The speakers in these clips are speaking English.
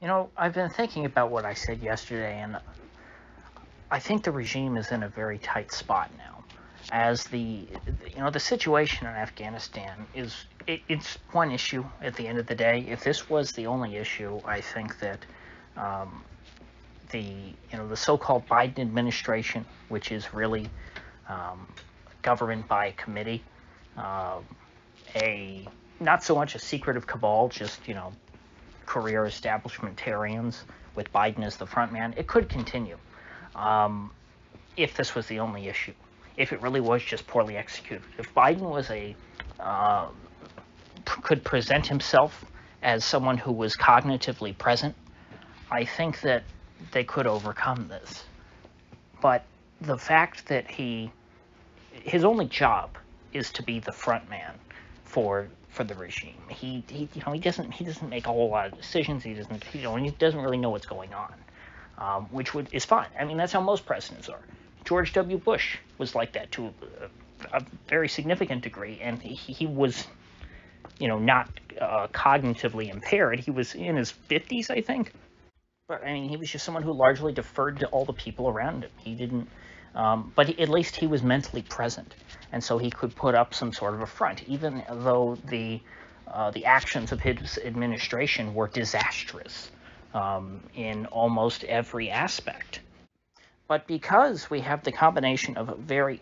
You know, I've been thinking about what I said yesterday, and I think the regime is in a very tight spot now. As the situation in Afghanistan it's one issue at the end of the day. If this was the only issue, I think that um, the so-called Biden administration, which is really um, government by committee, uh, a not so much a secretive cabal, just career establishmentarians with Biden as the front man, it could continue if this was the only issue. If it really was just poorly executed. If Biden was uh, could present himself as someone who was cognitively present, I think that they could overcome this. But the fact that his only job is to be the front man for the regime. He doesn't make a whole lot of decisions. He doesn't really know what's going on, is fine. I mean, that's how most presidents are. George W. Bush was like that to a very significant degree, and he was not cognitively impaired. He was in his 50s, I think. But I mean, he was just someone who largely deferred to all the people around him. He didn't, at least he was mentally present, and so he could put up some sort of a front, even though the actions of his administration were disastrous in almost every aspect. But because we have the combination of a very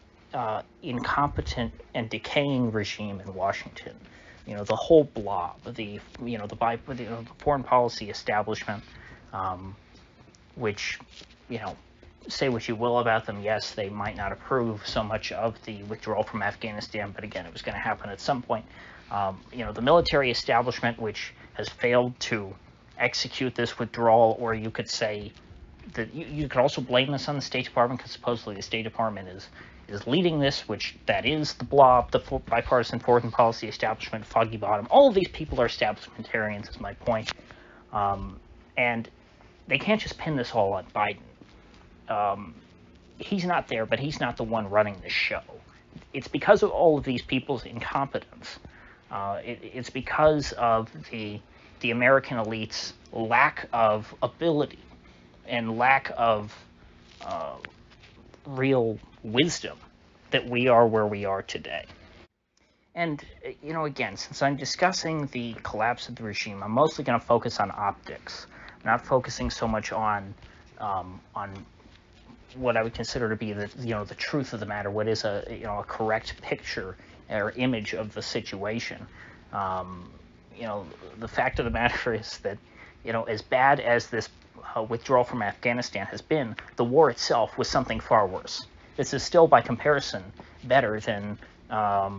incompetent and decaying regime in Washington, the whole blob, the foreign policy establishment, which, say what you will about them. Yes, they might not approve so much of the withdrawal from Afghanistan, but again, it was going to happen at some point. The military establishment, which has failed to execute this withdrawal, or you could say that you could also blame this on the State Department, because supposedly the State Department is leading this, which that is the blob, the bipartisan foreign policy establishment, foggy bottom. All of these people are establishmentarians, is my point. And they can't just pin this all on Biden. He's not there, but he's not the one running the show. It's because of all of these people's incompetence. It's because of the American elite's lack of ability and lack of real wisdom that we are where we are today. And, again, since I'm discussing the collapse of the regime, I'm mostly going to focus on optics, not focusing so much on what I would consider to be the truth of the matter, what is a correct picture or image of the situation. The fact of the matter is that, as bad as this withdrawal from Afghanistan has been, the war itself was something far worse. This is still, by comparison, better than a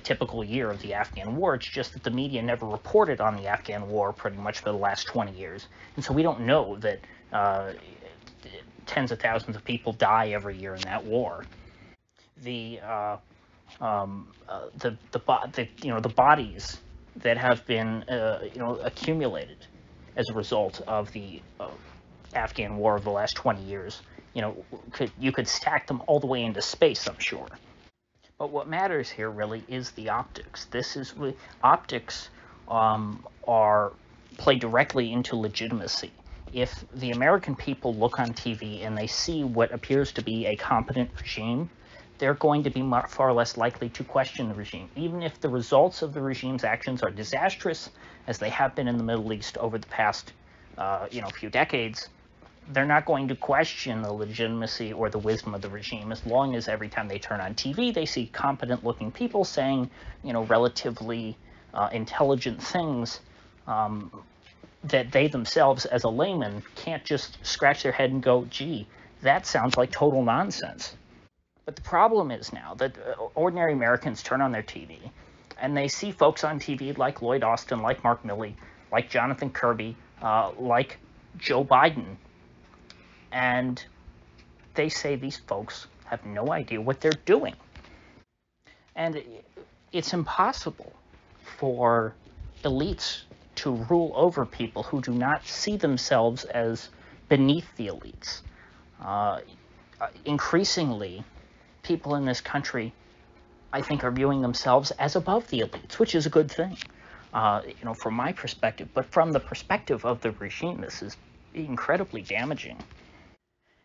typical year of the Afghan war. It's just that the media never reported on the Afghan war pretty much for the last 20 years. And so we don't know that tens of thousands of people die every year in that war. The bodies that have been accumulated as a result of the Afghan war of the last 20 years, you could stack them all the way into space, I'm sure. But what matters here really is the optics. Optics play directly into legitimacy. If the American people look on TV and they see what appears to be a competent regime, they're going to be far less likely to question the regime. Even if the results of the regime's actions are disastrous, as they have been in the Middle East over the past few decades, they're not going to question the legitimacy or the wisdom of the regime, as long as every time they turn on TV, they see competent-looking people saying, relatively intelligent things that they themselves, as a layman, can't just scratch their head and go, gee, that sounds like total nonsense. But the problem is now that ordinary Americans turn on their TV, and they see folks on TV like Lloyd Austin, like Mark Milley, like Jonathan Kirby, like Joe Biden, and they say these folks have no idea what they're doing. And it's impossible for elites to rule over people who do not see themselves as beneath the elites. Increasingly, people in this country, I think, are viewing themselves as above the elites, which is a good thing. from my perspective. But from the perspective of the regime, this is incredibly damaging.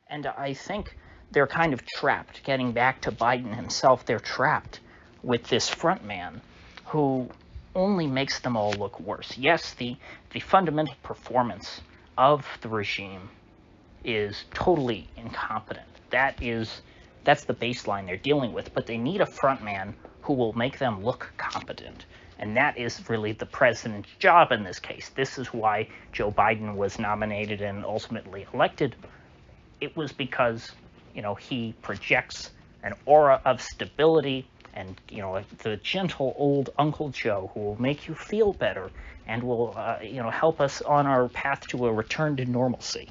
And I think they're kind of trapped. Getting back to Biden himself, they're trapped with this front man who only makes them all look worse. Yes, the fundamental performance of the regime is totally incompetent. That's the baseline they're dealing with, but they need a front man who will make them look competent. And that is really the president's job in this case. This is why Joe Biden was nominated and ultimately elected. It was because, he projects an aura of stability and, the gentle old Uncle Joe who will make you feel better and will, help us on our path to a return to normalcy.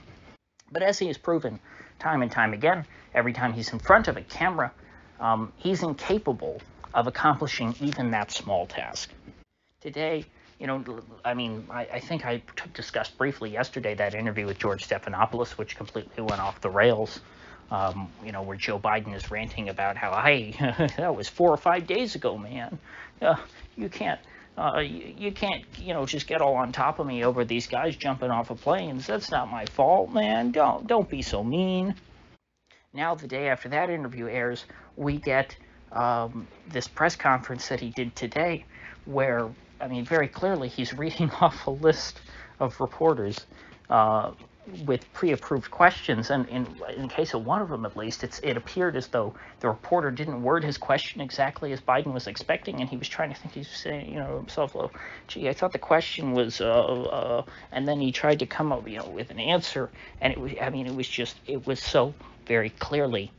But as he has proven time and time again, every time he's in front of a camera, he's incapable of accomplishing even that small task. Today, I think I discussed briefly yesterday that interview with George Stephanopoulos, which completely went off the rails, where Joe Biden is ranting about how, hey, that was 4 or 5 days ago, man. You can't, just get all on top of me over these guys jumping off of planes. That's not my fault, man. Don't be so mean. Now, the day after that interview airs, we get this press conference that he did today, where, very clearly he's reading off a list of reporters with pre-approved questions, and in case of one of them at least, it appeared as though the reporter didn't word his question exactly as Biden was expecting, and he was trying to think, he's saying, himself, well, gee, I thought the question was, and then he tried to come up, with an answer, and it was so very clearly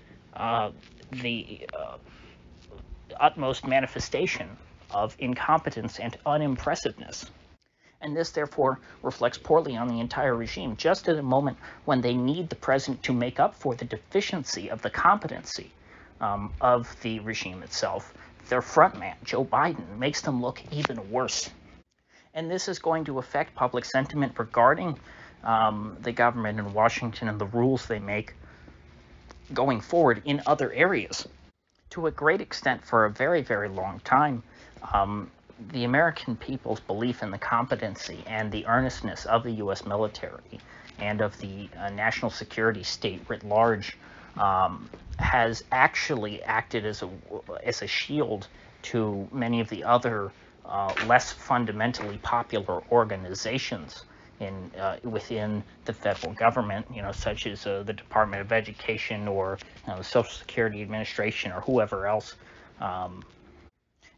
the utmost manifestation of incompetence and unimpressiveness. And this, therefore, reflects poorly on the entire regime, just at a moment when they need the president to make up for the deficiency of the competency of the regime itself. Their front man, Joe Biden, makes them look even worse. And this is going to affect public sentiment regarding the government in Washington and the rules they make going forward in other areas. To a great extent, for a very, very long time, the American people's belief in the competency and the earnestness of the U.S. military and of the national security state writ large has actually acted as a shield to many of the other less fundamentally popular organizations within the federal government, such as the Department of Education or the Social Security Administration or whoever else.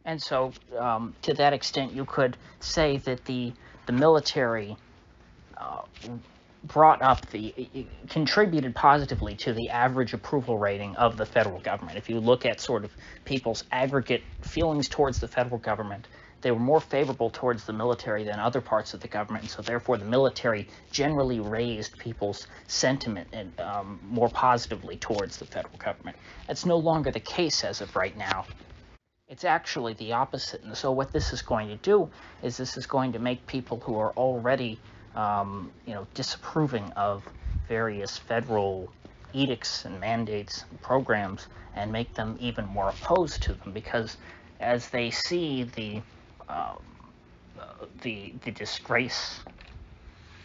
And so, to that extent, you could say that the military contributed positively to the average approval rating of the federal government. If you look at sort of people's aggregate feelings towards the federal government, they were more favorable towards the military than other parts of the government, and so therefore the military generally raised people's sentiment and more positively towards the federal government. That's no longer the case as of right now. It's actually the opposite. And so what this is going to do is this is going to make people who are already, disapproving of various federal edicts and mandates and programs and make them even more opposed to them, because as they see the disgrace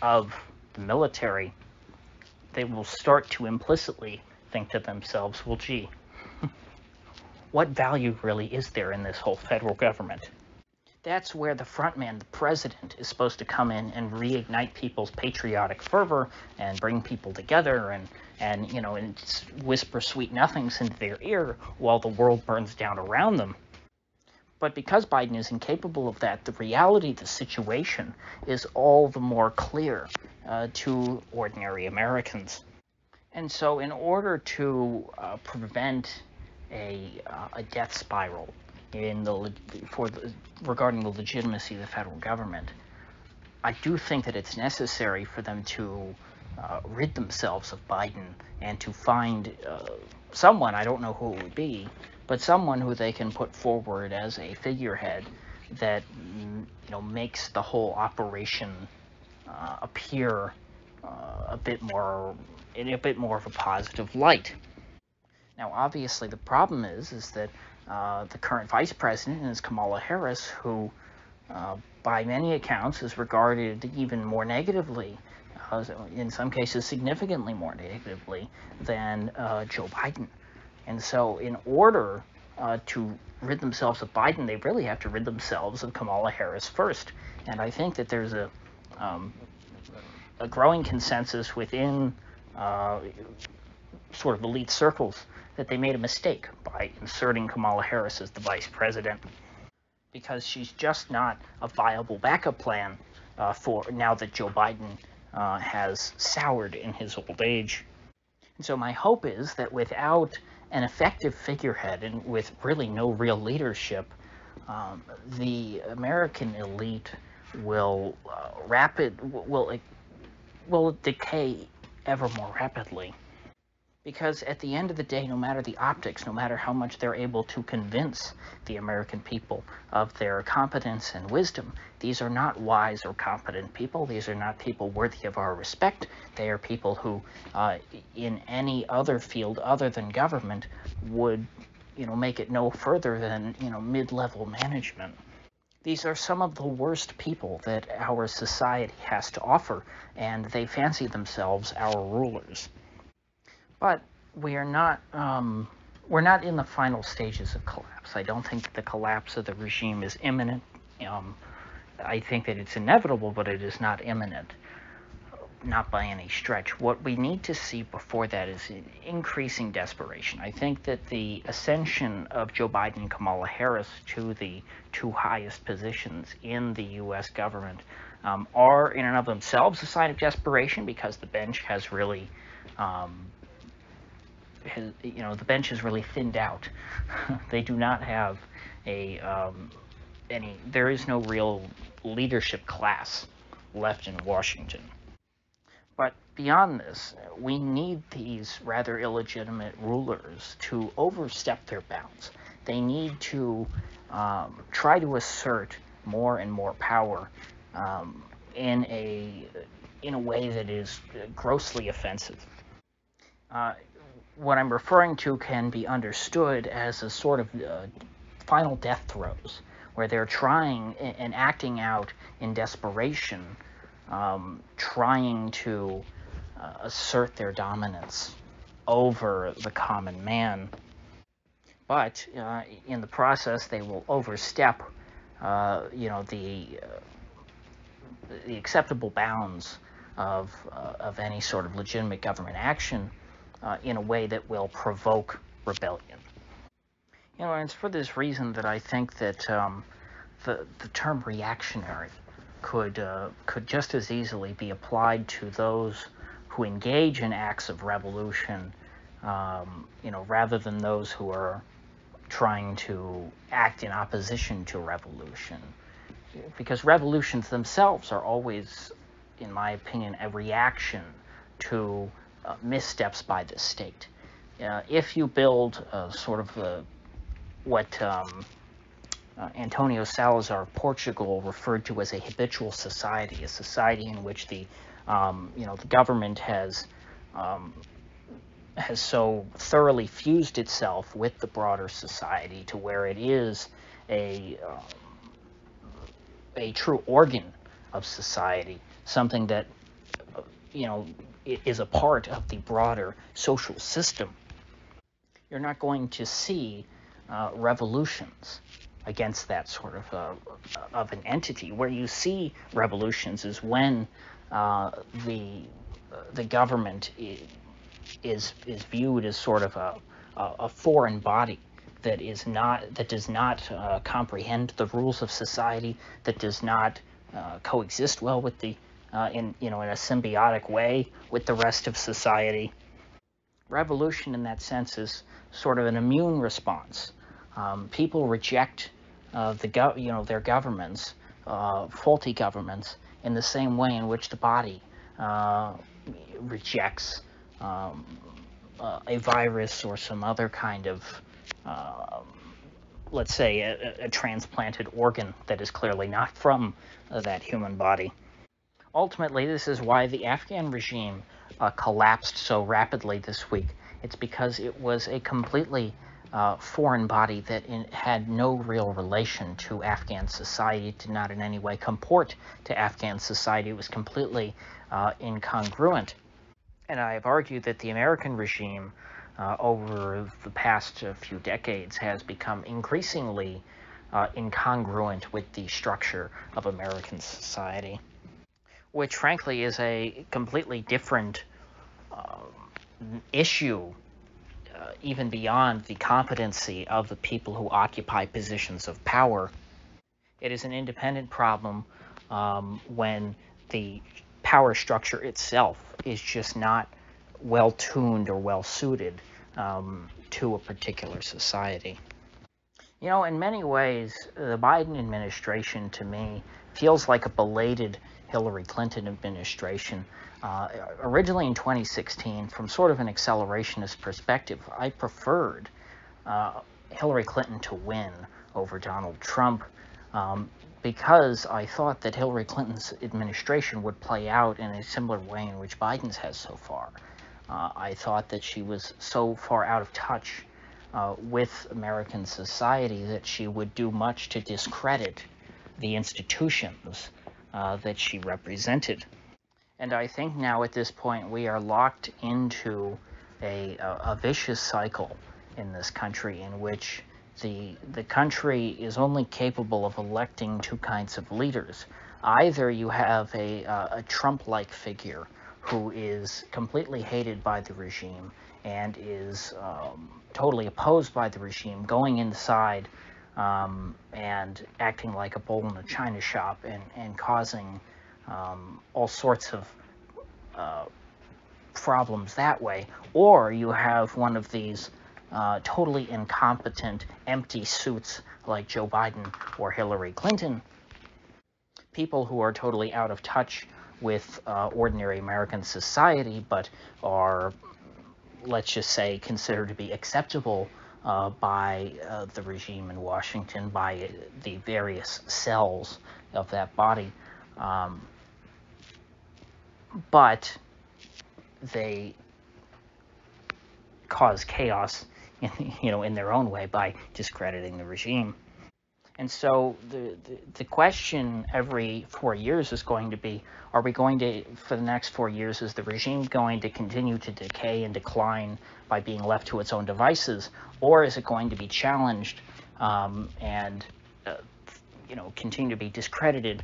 of the military, they will start to implicitly think to themselves, well, gee, what value really is there in this whole federal government? That's where the front man, the president, is supposed to come in and reignite people's patriotic fervor and bring people together and whisper sweet nothings into their ear while the world burns down around them. But because Biden is incapable of that, the reality of the situation is all the more clear to ordinary Americans. And so in order to prevent a death spiral regarding the legitimacy of the federal government, I do think that it's necessary for them to rid themselves of Biden and to find someone, I don't know who it would be, but someone who they can put forward as a figurehead that makes the whole operation appear in a bit more of a positive light. Now, obviously, the problem is that the current vice president is Kamala Harris, who by many accounts, is regarded even more negatively, in some cases significantly more negatively, than Joe Biden. And so in order to rid themselves of Biden, they really have to rid themselves of Kamala Harris first. And I think that there's a growing consensus within sort of elite circles that they made a mistake by inserting Kamala Harris as the vice president, because she's just not a viable backup plan for now that Joe Biden has soured in his old age. And so my hope is that without an effective figurehead and with really no real leadership, the American elite will will decay ever more rapidly. Because at the end of the day, no matter the optics, no matter how much they're able to convince the American people of their competence and wisdom, these are not wise or competent people. These are not people worthy of our respect. They are people who, in any other field other than government, would, make it no further than, mid-level management. These are some of the worst people that our society has to offer, and they fancy themselves our rulers. But we're not in the final stages of collapse. I don't think that the collapse of the regime is imminent. I think that it's inevitable, but it is not imminent, not by any stretch. What we need to see before that is increasing desperation. I think that the ascension of Joe Biden and Kamala Harris to the two highest positions in the U.S. government are in and of themselves a sign of desperation, because the bench has really the bench is really thinned out. They do not have there is no real leadership class left in Washington. But beyond this, we need these rather illegitimate rulers to overstep their bounds. They need to try to assert more and more power in a way that is grossly offensive. What I'm referring to can be understood as a sort of final death throes, where they're trying and acting out in desperation, trying to assert their dominance over the common man. But in the process, they will overstep, the acceptable bounds of any sort of legitimate government action, in a way that will provoke rebellion. And it's for this reason that I think that the term reactionary could just as easily be applied to those who engage in acts of revolution, rather than those who are trying to act in opposition to revolution. Because revolutions themselves are always, in my opinion, a reaction to missteps by the state. If you build sort of what Antonio Salazar of Portugal referred to as a habitual society, a society in which the government has so thoroughly fused itself with the broader society to where it is a true organ of society, something that is a part of the broader social system. You're not going to see revolutions against that sort of an entity. Where you see revolutions is when the government is viewed as sort of a foreign body that does not comprehend the rules of society, that does not coexist well with the in a symbiotic way with the rest of society. Revolution, in that sense, is sort of an immune response. People reject their governments, faulty governments, in the same way in which the body rejects a virus or some other kind of, let's say, a transplanted organ that is clearly not from that human body. Ultimately, this is why the Afghan regime collapsed so rapidly this week. It's because it was a completely foreign body that had no real relation to Afghan society. It did not in any way comport to Afghan society. It was completely incongruent. And I have argued that the American regime over the past few decades has become increasingly incongruent with the structure of American society, which frankly is a completely different issue, even beyond the competency of the people who occupy positions of power. It is an independent problem when the power structure itself is just not well tuned or well suited to a particular society. You know, in many ways, the Biden administration to me feels like a belated Hillary Clinton administration. Originally in 2016, from sort of an accelerationist perspective, I preferred Hillary Clinton to win over Donald Trump because I thought that Hillary Clinton's administration would play out in a similar way in which Biden's has so far. I thought that she was so far out of touch with American society that she would do much to discredit the institutions that she represented. And I think now at this point we are locked into a vicious cycle in this country in which the country is only capable of electing two kinds of leaders. Either you have a Trump-like figure who is completely hated by the regime and is totally opposed by the regime, going inside and acting like a bull in a china shop and causing all sorts of problems that way. Or you have one of these totally incompetent, empty suits like Joe Biden or Hillary Clinton, people who are totally out of touch with ordinary American society, but are, let's just say, considered to be acceptable by the regime in Washington, by the various cells of that body. But they cause chaos in their own way by discrediting the regime. And so the question every 4 years is going to be, are we going to, for the next 4 years, is the regime going to continue to decay and decline by being left to its own devices, or is it going to be challenged and continue to be discredited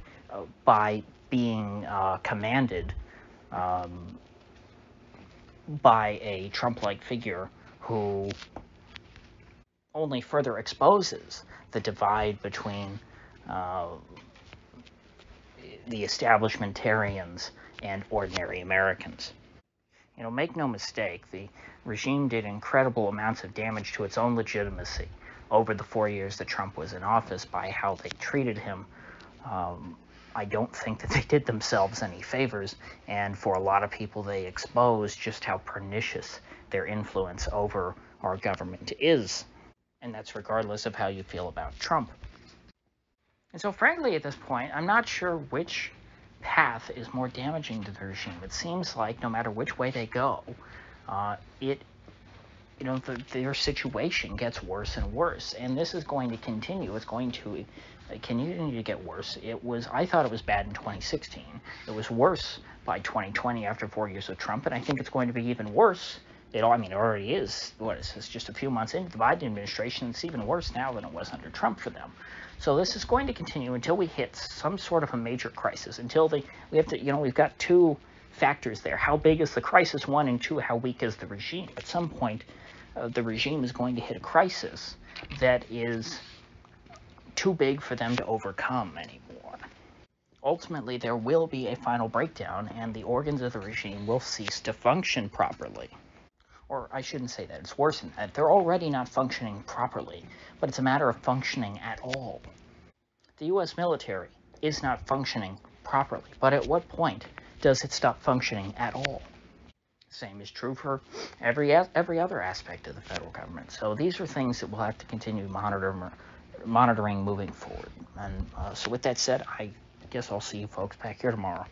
by being commanded by a Trump-like figure who only further exposes the divide between the establishmentarians and ordinary Americans. Make no mistake, the regime did incredible amounts of damage to its own legitimacy over the 4 years that Trump was in office by how they treated him. I don't think that they did themselves any favors, and for a lot of people they exposed just how pernicious their influence over our government is. And that's regardless of how you feel about Trump. And so frankly at this point, I'm not sure which path is more damaging to the regime. It seems like no matter which way they go, their situation gets worse and worse. And this is going to continue. It's going to continue to get worse. I thought it was bad in 2016. It was worse by 2020 after 4 years of Trump, and I think it's going to be even worse. It already is. What is this? Just a few months into the Biden administration. It's even worse now than it was under Trump for them. So this is going to continue until we hit some sort of a major crisis. We've got two factors there. How big is the crisis? One, and two, how weak is the regime? At some point, the regime is going to hit a crisis that is too big for them to overcome anymore. Ultimately, there will be a final breakdown, and the organs of the regime will cease to function properly. Or I shouldn't say that, it's worse than that. They're already not functioning properly, but it's a matter of functioning at all. The U.S. military is not functioning properly, but at what point does it stop functioning at all? Same is true for every other aspect of the federal government. So these are things that we'll have to continue monitoring moving forward. And so with that said, I guess I'll see you folks back here tomorrow.